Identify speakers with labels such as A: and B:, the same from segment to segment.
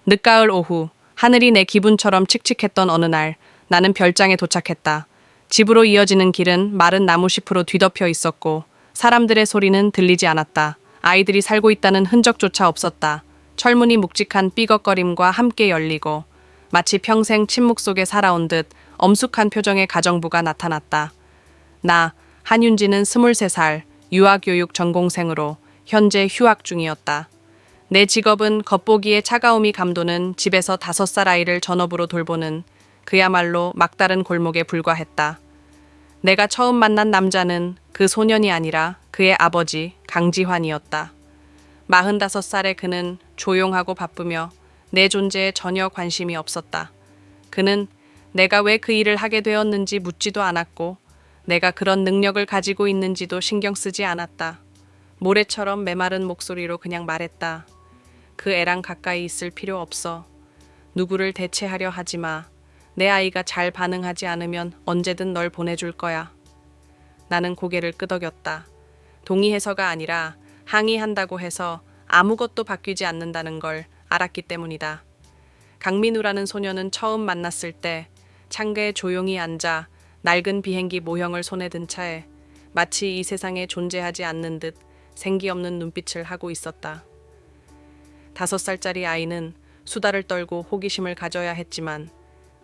A: 늦가을 오후, 하늘이 내 기분처럼 칙칙했던 어느 날, 나는 별장에 도착했다. 집으로 이어지는 길은 마른 나무숲으로 뒤덮여 있었고, 사람들의 소리는 들리지 않았다. 아이들이 살고 있다는 흔적조차 없었다. 철문이 묵직한 삐걱거림과 함께 열리고, 마치 평생 침묵 속에 살아온 듯 엄숙한 표정의 가정부가 나타났다. 나, 한윤지는 23살, 유아교육 전공생으로 현재 휴학 중이었다. 내 직업은 겉보기에 차가움이 감도는 집에서 5살 아이를 전업으로 돌보는 그야말로 막다른 골목에 불과했다. 내가 처음 만난 남자는 그 소년이 아니라 그의 아버지 강지환이었다. 45살의 그는 조용하고 바쁘며 내 존재에 전혀 관심이 없었다. 그는 내가 왜 그 일을 하게 되었는지 묻지도 않았고 내가 그런 능력을 가지고 있는지도 신경 쓰지 않았다. 모래처럼 메마른 목소리로 그냥 말했다. 그 애랑 가까이 있을 필요 없어. 누구를 대체하려 하지 마. 내 아이가 잘 반응하지 않으면 언제든 널 보내줄 거야. 나는 고개를 끄덕였다. 동의해서가 아니라 항의한다고 해서 아무것도 바뀌지 않는다는 걸 알았기 때문이다. 강민우라는 소녀는 처음 만났을 때 창가에 조용히 앉아 낡은 비행기 모형을 손에 든 차에 마치 이 세상에 존재하지 않는 듯 생기 없는 눈빛을 하고 있었다. 5살짜리 아이는 수다를 떨고 호기심을 가져야 했지만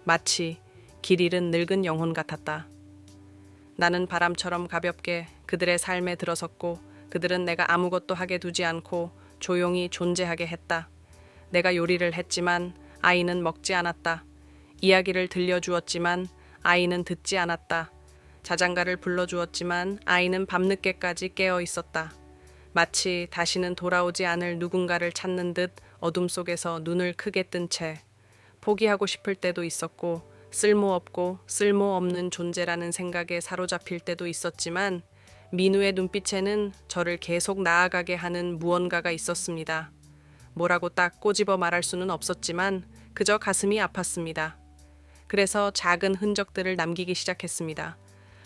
A: 마치 길 잃은 늙은 영혼 같았다. 나는 바람처럼 가볍게 그들의 삶에 들어섰고 그들은 내가 아무것도 하게 두지 않고 조용히 존재하게 했다. 내가 요리를 했지만 아이는 먹지 않았다. 이야기를 들려주었지만 아이는 듣지 않았다. 자장가를 불러주었지만 아이는 밤늦게까지 깨어 있었다. 마치 다시는 돌아오지 않을 누군가를 찾는 듯 어둠 속에서 눈을 크게 뜬 채 포기하고 싶을 때도 있었고 쓸모없고 쓸모없는 존재라는 생각에 사로잡힐 때도 있었지만 민우의 눈빛에는 저를 계속 나아가게 하는 무언가가 있었습니다. 뭐라고 딱 꼬집어 말할 수는 없었지만 그저 가슴이 아팠습니다. 그래서 작은 흔적들을 남기기 시작했습니다.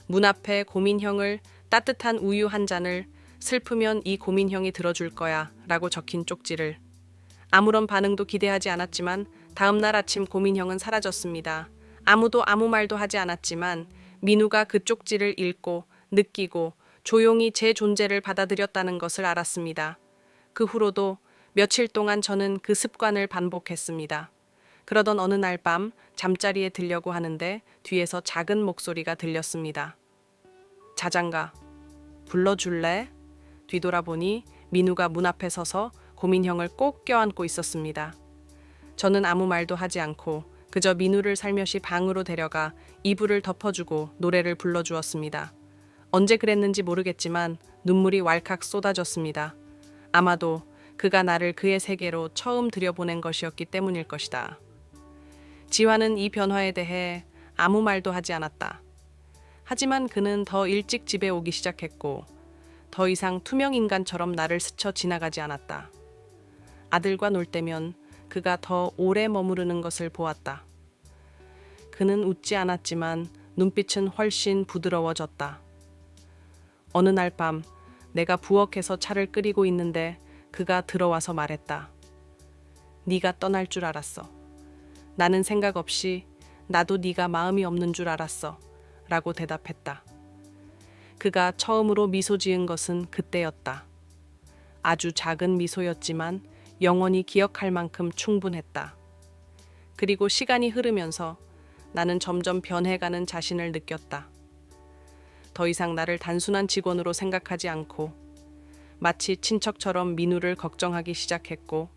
A: 문 앞에 고민형을 따뜻한 우유 한 잔을 슬프면 이 고민형이 들어줄 거야 라고 적힌 쪽지를. 아무런 반응도 기대하지 않았지만 다음날 아침 고민형은 사라졌습니다. 아무도 아무 말도 하지 않았지만 민우가 그 쪽지를 읽고 느끼고 조용히 제 존재를 받아들였다는 것을 알았습니다. 그 후로도 며칠 동안 저는 그 습관을 반복했습니다. 그러던 어느 날 밤 잠자리에 들려고 하는데 뒤에서 작은 목소리가 들렸습니다. 자장가, 불러줄래? 뒤돌아보니 민우가 문 앞에 서서 고민형을 꼭 껴안고 있었습니다. 저는 아무 말도 하지 않고 그저 민우를 살며시 방으로 데려가 이불을 덮어주고 노래를 불러주었습니다. 언제 그랬는지 모르겠지만 눈물이 왈칵 쏟아졌습니다. 아마도 그가 나를 그의 세계로 처음 들여보낸 것이었기 때문일 것이다. 지환은 이 변화에 대해 아무 말도 하지 않았다. 하지만 그는 더 일찍 집에 오기 시작했고 더 이상 투명 인간처럼 나를 스쳐 지나가지 않았다. 아들과 놀 때면 그가 더 오래 머무르는 것을 보았다. 그는 웃지 않았지만 눈빛은 훨씬 부드러워졌다. 어느 날 밤 내가 부엌에서 차를 끓이고 있는데 그가 들어와서 말했다. 네가 떠날 줄 알았어. 나는 생각 없이 나도 네가 마음이 없는 줄 알았어 라고 대답했다. 그가 처음으로 미소 지은 것은 그때였다. 아주 작은 미소였지만 영원히 기억할 만큼 충분했다. 그리고 시간이 흐르면서 나는 점점 변해가는 자신을 느꼈다. 더 이상 나를 단순한 직원으로 생각하지 않고 마치 친척처럼 민우를 걱정하기 시작했고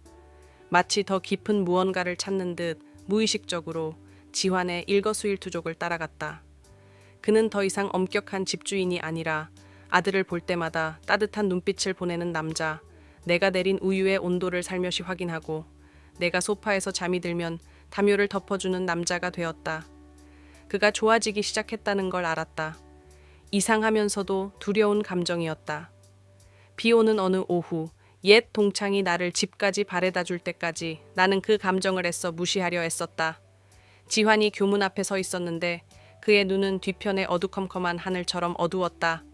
A: 마치 더 깊은 무언가를 찾는 듯 무의식적으로 지환의 일거수일투족을 따라갔다. 그는 더 이상 엄격한 집주인이 아니라 아들을 볼 때마다 따뜻한 눈빛을 보내는 남자, 내가 내린 우유의 온도를 살며시 확인하고 내가 소파에서 잠이 들면 담요를 덮어주는 남자가 되었다. 그가 좋아지기 시작했다는 걸 알았다. 이상하면서도 두려운 감정이었다. 비 오는 어느 오후 옛 동창이 나를 집까지 바래다 줄 때까지 나는 그 감정을 애써 무시하려 애썼다. 지환이 교문 앞에 서 있었는데 그의 눈은 뒤편의 어두컴컴한 하늘처럼 어두웠다.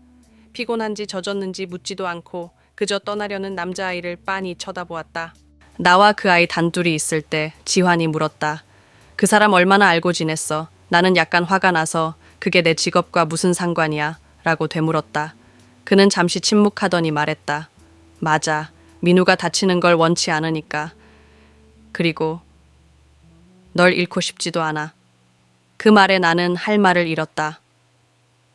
A: 피곤한지 젖었는지 묻지도 않고 그저 떠나려는 남자아이를 빤히 쳐다보았다. 나와 그 아이 단둘이 있을 때 지환이 물었다. 그 사람 얼마나 알고 지냈어? 나는 약간 화가 나서 그게 내 직업과 무슨 상관이야? 라고 되물었다. 그는 잠시 침묵하더니 말했다. 맞아. 민우가 다치는 걸 원치 않으니까. 그리고 널 잃고 싶지도 않아. 그 말에 나는 할 말을 잃었다.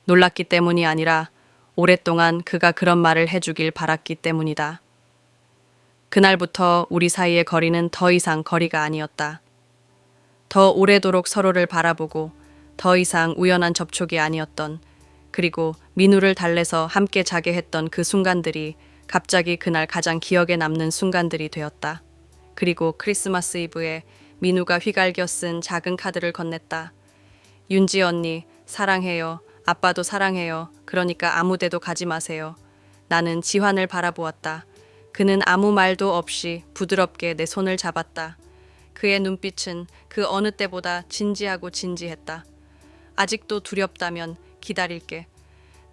A: 놀랐기 때문이 아니라 오랫동안 그가 그런 말을 해주길 바랐기 때문이다. 그날부터 우리 사이의 거리는 더 이상 거리가 아니었다. 더 오래도록 서로를 바라보고 더 이상 우연한 접촉이 아니었던, 그리고 민우를 달래서 함께 자게 했던 그 순간들이 갑자기 그날 가장 기억에 남는 순간들이 되었다. 그리고 크리스마스 이브에 민우가 휘갈겨 쓴 작은 카드를 건넸다. 윤지 언니, 사랑해요. 아빠도 사랑해요. 그러니까 아무 데도 가지 마세요. 나는 지환을 바라보았다. 그는 아무 말도 없이 부드럽게 내 손을 잡았다. 그의 눈빛은 그 어느 때보다 진지하고 진지했다. 아직도 두렵다면 기다릴게.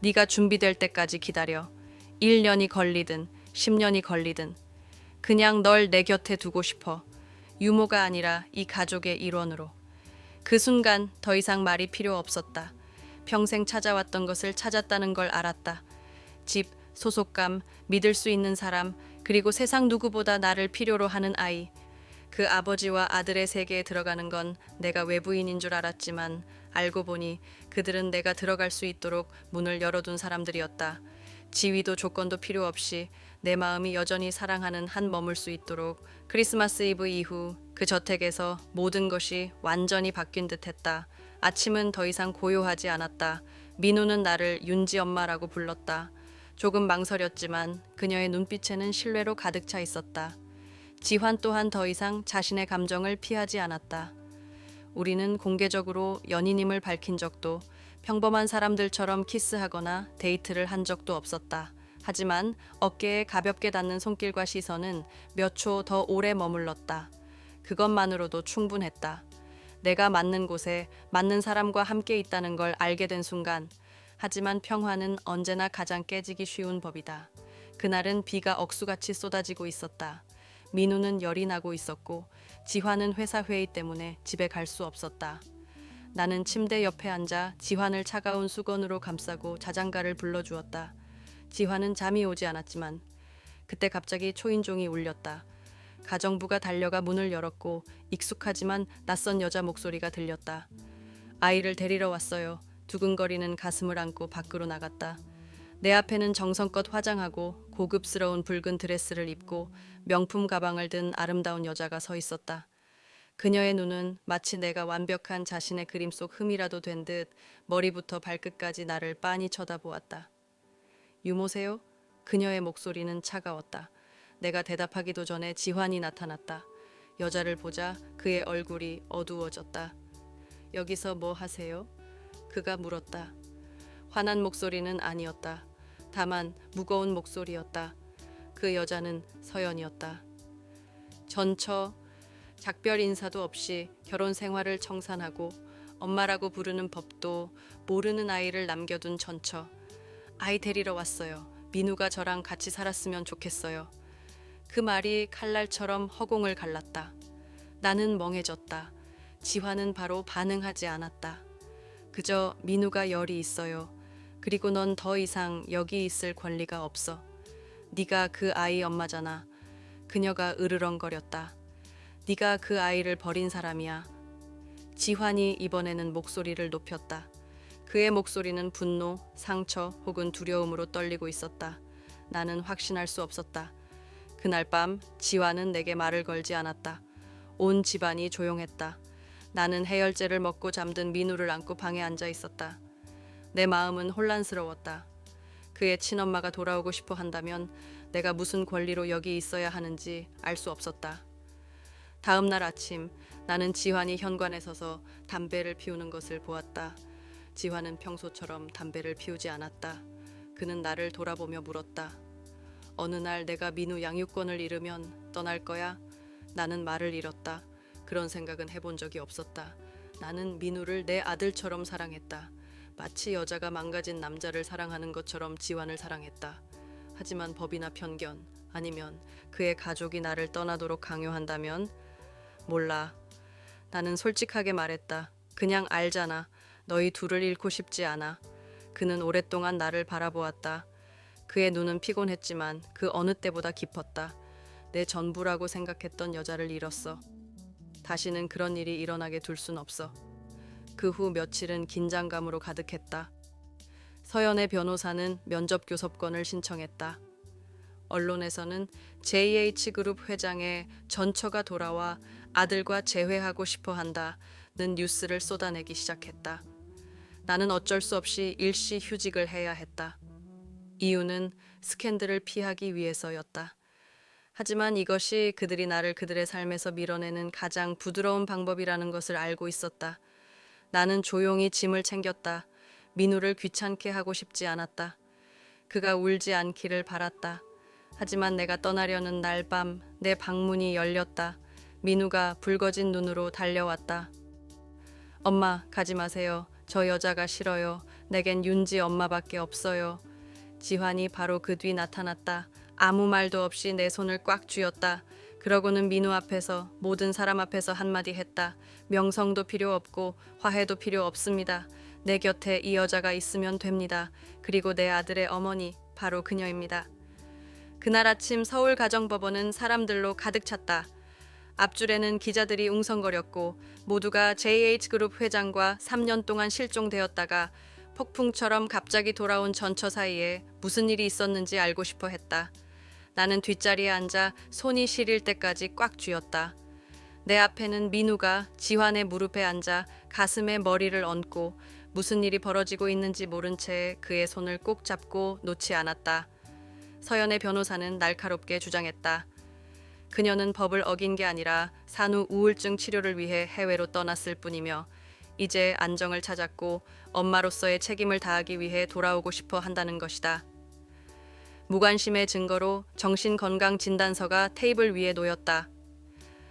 A: 네가 준비될 때까지 기다려. 1년이 걸리든 10년이 걸리든. 그냥 널 내 곁에 두고 싶어. 유모가 아니라 이 가족의 일원으로. 그 순간 더 이상 말이 필요 없었다. 평생 찾아왔던 것을 찾았다는 걸 알았다. 집, 소속감, 믿을 수 있는 사람, 그리고 세상 누구보다 나를 필요로 하는 아이. 그 아버지와 아들의 세계에 들어가는 건 내가 외부인인 줄 알았지만 알고 보니 그들은 내가 들어갈 수 있도록 문을 열어둔 사람들이었다. 지위도 조건도 필요 없이 내 마음이 여전히 사랑하는 한 머물 수 있도록. 크리스마스 이브 이후 그 저택에서 모든 것이 완전히 바뀐 듯했다. 아침은 더 이상 고요하지 않았다. 민우는 나를 윤지 엄마라고 불렀다. 조금 망설였지만 그녀의 눈빛에는 신뢰로 가득 차 있었다. 지환 또한 더 이상 자신의 감정을 피하지 않았다. 우리는 공개적으로 연인임을 밝힌 적도, 평범한 사람들처럼 키스하거나 데이트를 한 적도 없었다. 하지만 어깨에 가볍게 닿는 손길과 시선은 몇 초 더 오래 머물렀다. 그것만으로도 충분했다. 내가 맞는 곳에 맞는 사람과 함께 있다는 걸 알게 된 순간, 하지만 평화는 언제나 가장 깨지기 쉬운 법이다. 그날은 비가 억수같이 쏟아지고 있었다. 민우는 열이 나고 있었고 지환은 회사 회의 때문에 집에 갈 수 없었다. 나는 침대 옆에 앉아 지환을 차가운 수건으로 감싸고 자장가를 불러주었다. 지환은 잠이 오지 않았지만 그때 갑자기 초인종이 울렸다. 가정부가 달려가 문을 열었고 익숙하지만 낯선 여자 목소리가 들렸다. 아이를 데리러 왔어요. 두근거리는 가슴을 안고 밖으로 나갔다. 내 앞에는 정성껏 화장하고 고급스러운 붉은 드레스를 입고 명품 가방을 든 아름다운 여자가 서 있었다. 그녀의 눈은 마치 내가 완벽한 자신의 그림 속 흠이라도 된 듯 머리부터 발끝까지 나를 빤히 쳐다보았다. 유모세요? 그녀의 목소리는 차가웠다. 내가 대답하기도 전에 지환이 나타났다. 여자를 보자 그의 얼굴이 어두워졌다. 여기서 뭐 하세요? 그가 물었다. 화난 목소리는 아니었다. 다만 무거운 목소리였다. 그 여자는 서연이었다. 전처 작별 인사도 없이 결혼 생활을 청산하고 엄마라고 부르는 법도 모르는 아이를 남겨둔 전처. 아이 데리러 왔어요. 민우가 저랑 같이 살았으면 좋겠어요. 그 말이 칼날처럼 허공을 갈랐다. 나는 멍해졌다. 지환은 바로 반응하지 않았다. 그저 민우가 열이 있어요. 그리고 넌 더 이상 여기 있을 권리가 없어. 네가 그 아이 엄마잖아. 그녀가 으르렁거렸다. 네가 그 아이를 버린 사람이야. 지환이 이번에는 목소리를 높였다. 그의 목소리는 분노, 상처 혹은 두려움으로 떨리고 있었다. 나는 확신할 수 없었다. 그날 밤 지환은 내게 말을 걸지 않았다. 온 집안이 조용했다. 나는 해열제를 먹고 잠든 민우를 안고 방에 앉아 있었다. 내 마음은 혼란스러웠다. 그의 친엄마가 돌아오고 싶어 한다면 내가 무슨 권리로 여기 있어야 하는지 알 수 없었다. 다음 날 아침 나는 지환이 현관에 서서 담배를 피우는 것을 보았다. 지환은 평소처럼 담배를 피우지 않았다. 그는 나를 돌아보며 물었다. 어느 날 내가 민우 양육권을 잃으면 떠날 거야? 나는 말을 잃었다. 그런 생각은 해본 적이 없었다. 나는 민우를 내 아들처럼 사랑했다. 마치 여자가 망가진 남자를 사랑하는 것처럼 지환을 사랑했다. 하지만 법이나 편견, 아니면 그의 가족이 나를 떠나도록 강요한다면? 몰라. 나는 솔직하게 말했다. 그냥 알잖아. 너희 둘을 잃고 싶지 않아. 그는 오랫동안 나를 바라보았다. 그의 눈은 피곤했지만 그 어느 때보다 깊었다. 내 전부라고 생각했던 여자를 잃었어. 다시는 그런 일이 일어나게 둘 순 없어. 그 후 며칠은 긴장감으로 가득했다. 서연의 변호사는 면접 교섭권을 신청했다. 언론에서는 JH그룹 회장의 전처가 돌아와 아들과 재회하고 싶어 한다는 뉴스를 쏟아내기 시작했다. 나는 어쩔 수 없이 일시 휴직을 해야 했다. 이유는 스캔들을 피하기 위해서였다. 하지만 이것이 그들이 나를 그들의 삶에서 밀어내는 가장 부드러운 방법이라는 것을 알고 있었다. 나는 조용히 짐을 챙겼다. 민우를 귀찮게 하고 싶지 않았다. 그가 울지 않기를 바랐다. 하지만 내가 떠나려는 날 밤 내 방문이 열렸다. 민우가 붉어진 눈으로 달려왔다. 엄마, 가지 마세요. 저 여자가 싫어요. 내겐 윤지 엄마밖에 없어요. 지환이 바로 그 뒤 나타났다. 아무 말도 없이 내 손을 꽉 쥐었다. 그러고는 민우 앞에서, 모든 사람 앞에서 한마디 했다. 명성도 필요 없고 화해도 필요 없습니다. 내 곁에 이 여자가 있으면 됩니다. 그리고 내 아들의 어머니, 바로 그녀입니다. 그날 아침 서울가정법원은 사람들로 가득 찼다. 앞줄에는 기자들이 웅성거렸고 모두가 JH그룹 회장과 3년 동안 실종되었다가 폭풍처럼 갑자기 돌아온 전처 사이에 무슨 일이 있었는지 알고 싶어 했다. 나는 뒷자리에 앉아 손이 시릴 때까지 꽉 쥐었다. 내 앞에는 민우가 지환의 무릎에 앉아 가슴에 머리를 얹고 무슨 일이 벌어지고 있는지 모른 채 그의 손을 꼭 잡고 놓지 않았다. 서연의 변호사는 날카롭게 주장했다. 그녀는 법을 어긴 게 아니라 산후 우울증 치료를 위해 해외로 떠났을 뿐이며 이제 안정을 찾았고 엄마로서의 책임을 다하기 위해 돌아오고 싶어 한다는 것이다. 무관심의 증거로 정신건강진단서가 테이블 위에 놓였다.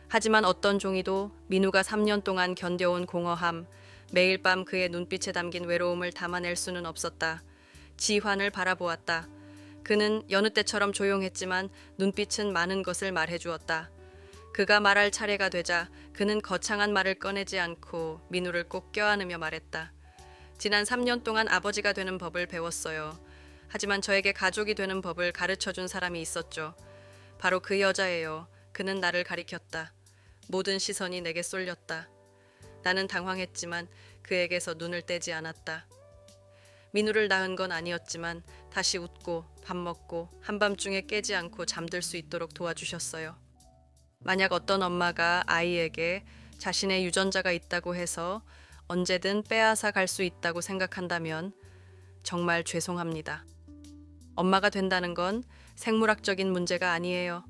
A: 하지만 어떤 종이도 민우가 3년 동안 견뎌온 공허함, 매일 밤 그의 눈빛에 담긴 외로움을 담아낼 수는 없었다. 지환을 바라보았다. 그는 여느 때처럼 조용했지만 눈빛은 많은 것을 말해주었다. 그가 말할 차례가 되자 그는 거창한 말을 꺼내지 않고 민우를 꼭 껴안으며 말했다. 지난 3년 동안 아버지가 되는 법을 배웠어요. 하지만 저에게 가족이 되는 법을 가르쳐준 사람이 있었죠. 바로 그 여자예요. 그는 나를 가리켰다. 모든 시선이 내게 쏠렸다. 나는 당황했지만 그에게서 눈을 떼지 않았다. 민우를 낳은 건 아니었지만 다시 웃고 밥 먹고 한밤중에 깨지 않고 잠들 수 있도록 도와주셨어요. 만약 어떤 엄마가 아이에게 자신의 유전자가 있다고 해서 언제든 빼앗아 갈 수 있다고 생각한다면 정말 죄송합니다. 엄마가 된다는 건 생물학적인 문제가 아니에요.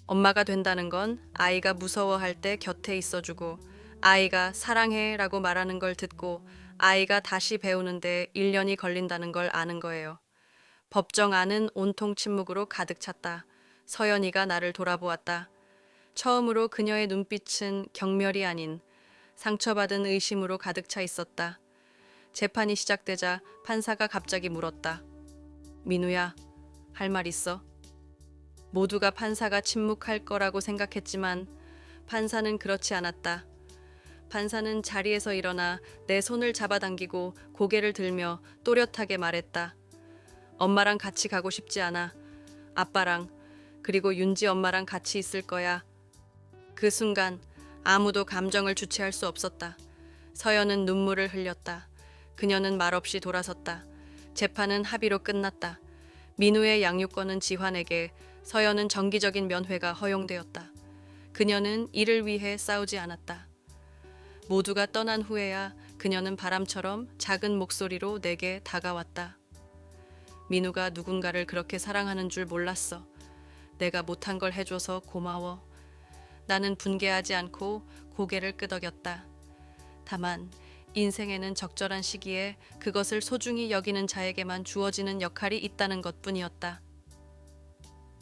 A: 엄마가 된다는 건 아이가 무서워할 때 곁에 있어주고 아이가 사랑해 라고 말하는 걸 듣고 아이가 다시 배우는데 1년이 걸린다는 걸 아는 거예요. 법정 안은 온통 침묵으로 가득 찼다. 서연이가 나를 돌아보았다. 처음으로 그녀의 눈빛은 경멸이 아닌 상처받은 의심으로 가득 차 있었다. 재판이 시작되자 판사가 갑자기 물었다. 민우야, 할 말 있어? 모두가 판사가 침묵할 거라고 생각했지만 판사는 그렇지 않았다. 판사는 자리에서 일어나 내 손을 잡아당기고 고개를 들며 또렷하게 말했다. 엄마랑 같이 가고 싶지 않아. 아빠랑, 그리고 윤지 엄마랑 같이 있을 거야. 그 순간 아무도 감정을 주체할 수 없었다. 서연은 눈물을 흘렸다. 그녀는 말없이 돌아섰다. 재판은 합의로 끝났다. 민우의 양육권은 지환에게, 서연은 정기적인 면회가 허용되었다. 그녀는 이를 위해 싸우지 않았다. 모두가 떠난 후에야 그녀는 바람처럼 작은 목소리로 내게 다가왔다. 민우가 누군가를 그렇게 사랑하는 줄 몰랐어. 내가 못한 걸 해줘서 고마워. 나는 분개하지 않고 고개를 끄덕였다. 다만 인생에는 적절한 시기에 그것을 소중히 여기는 자에게만 주어지는 역할이 있다는 것뿐이었다.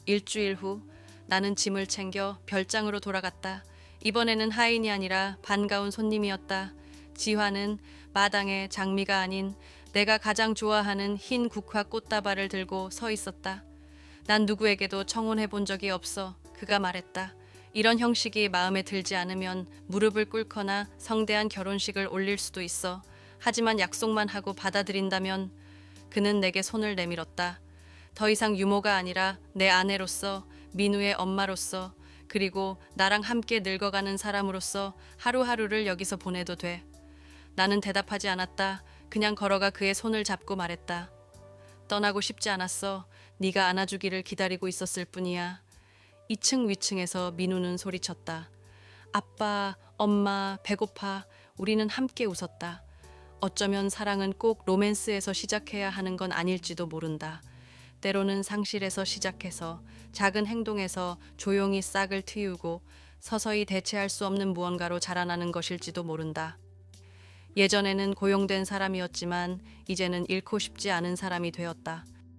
A: 일주일 후 나는 짐을 챙겨 별장으로 돌아갔다. 이번에는 하인이 아니라 반가운 손님이었다. 지환은 마당에 장미가 아닌 내가 가장 좋아하는 흰 국화 꽃다발을 들고 서 있었다. 난 누구에게도 청혼해 본 적이 없어. 그가 말했다. 이런 형식이 마음에 들지 않으면 무릎을 꿇거나 성대한 결혼식을 올릴 수도 있어. 하지만 약속만 하고 받아들인다면. 그는 내게 손을 내밀었다. 더 이상 유모가 아니라 내 아내로서, 민우의 엄마로서, 그리고 나랑 함께 늙어가는 사람으로서 하루하루를 여기서 보내도 돼. 나는 대답하지 않았다. 그냥 걸어가 그의 손을 잡고 말했다. 떠나고 싶지 않았어. 네가 안아주기를 기다리고 있었을 뿐이야. 2층 위층에서 민우는 소리쳤다. 아빠, 엄마, 배고파. 우리는 함께 웃었다. 어쩌면 사랑은 꼭 로맨스에서 시작해야 하는 건 아닐지도 모른다. 때로는 상실에서 시작해서 작은 행동에서 조용히 싹을 틔우고 서서히 대체할 수 없는 무언가로 자라나는 것일지도 모른다. 예전에는 고용된 사람이었지만 이제는 잃고 싶지 않은 사람이 되었다.